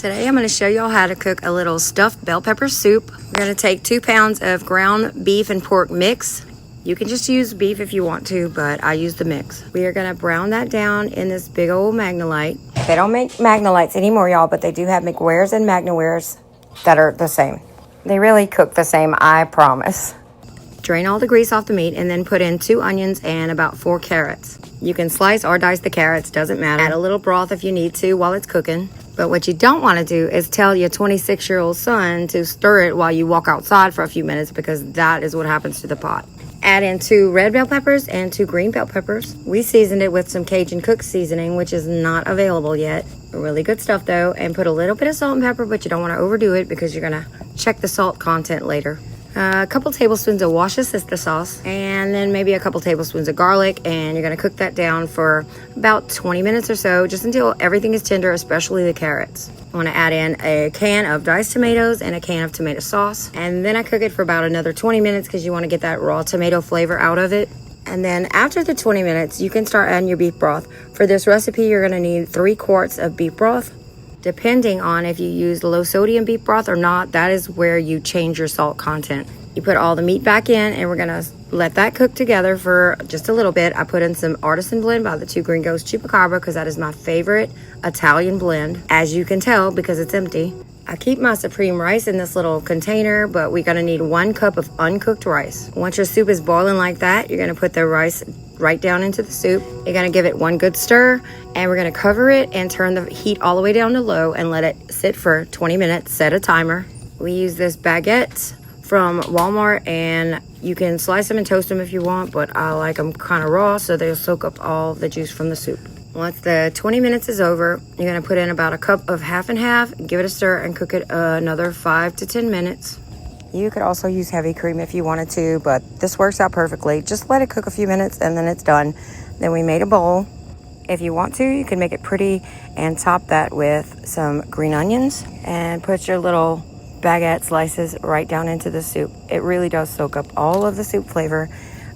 Today I'm going to show y'all how to cook a little stuffed bell pepper soup. We're going to take 2 pounds of ground beef and pork mix. You can just use beef if you want to, but I use the mix. We are going to brown that down in this big old Magnalite. They don't make Magnalites anymore, y'all, but they do have McWares and MagnaWares that are the same. They really cook the same, I promise. Drain all the grease off the meat and then put in 2 onions and about 4 carrots. You can slice or dice the carrots, doesn't matter. Add a little broth if you need to while it's cooking. But what you don't want to do is tell your 26-year-old son to stir it while you walk outside for a few minutes, because that is what happens to the pot. Add in 2 red bell peppers and 2 green bell peppers. We seasoned it with some Cajun Cook seasoning, which is not available yet. Really good stuff though. And put a little bit of salt and pepper, but you don't want to overdo it because you're going to check the salt content later. A couple tablespoons of Worcestershire sauce, and then maybe a couple tablespoons of garlic, and you're going to cook that down for about 20 minutes or so, just until everything is tender, especially the carrots. I want to add in a can of diced tomatoes and a can of tomato sauce, and then I cook it for about another 20 minutes because you want to get that raw tomato flavor out of it. And then after the 20 minutes, you can start adding your beef broth. For this recipe, you're going to need 3 quarts of beef broth. Depending on if you use low sodium beef broth or not, that is where you change your salt content. You put all the meat back in, and we're gonna let that cook together for just a little bit. I put in some Artisan Blend by the Two Gringos Chupacabra because that is my favorite Italian blend, as you can tell because it's empty. I keep my supreme rice in this little container, but we're gonna need 1 cup of uncooked rice. Once your soup is boiling like that, you're gonna put the rice right down into the soup. You're gonna give it 1 good stir, and we're gonna cover it and turn the heat all the way down to low and let it sit for 20 minutes. Set a timer. We use this baguette from Walmart, and you can slice them and toast them if you want, but I like them kind of raw so they'll soak up all the juice from the soup. Once the 20 minutes is over, you're gonna put in about a cup of half and half, give it a stir, and cook it another 5 to 10 minutes. You could also use heavy cream if you wanted to, but this works out perfectly. Just let it cook a few minutes and then it's done. Then we made a bowl. If you want to, you can make it pretty and top that with some green onions and put your little baguette slices right down into the soup. It really does soak up all of the soup flavor.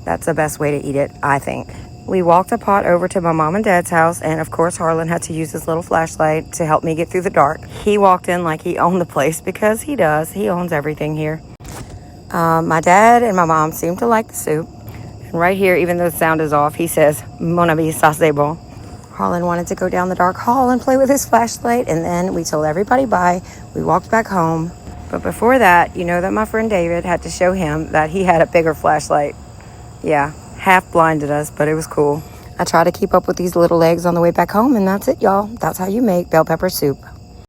That's the best way to eat it, I think. We walked the pot over to my mom and dad's house, and of course Harlan had to use his little flashlight to help me get through the dark. He walked in like he owned the place, because he does. He owns everything here. My dad and my mom seem to like the soup. And right here, even though the sound is off, he says, "Mon ami, ça c'est bon." Harlan wanted to go down the dark hall and play with his flashlight, and then we told everybody bye. We walked back home. But before that, you know that my friend David had to show him that he had a bigger flashlight. Yeah, half blinded us, but it was cool. I try to keep up with these little legs on the way back home, and that's it, y'all. That's how you make bell pepper soup.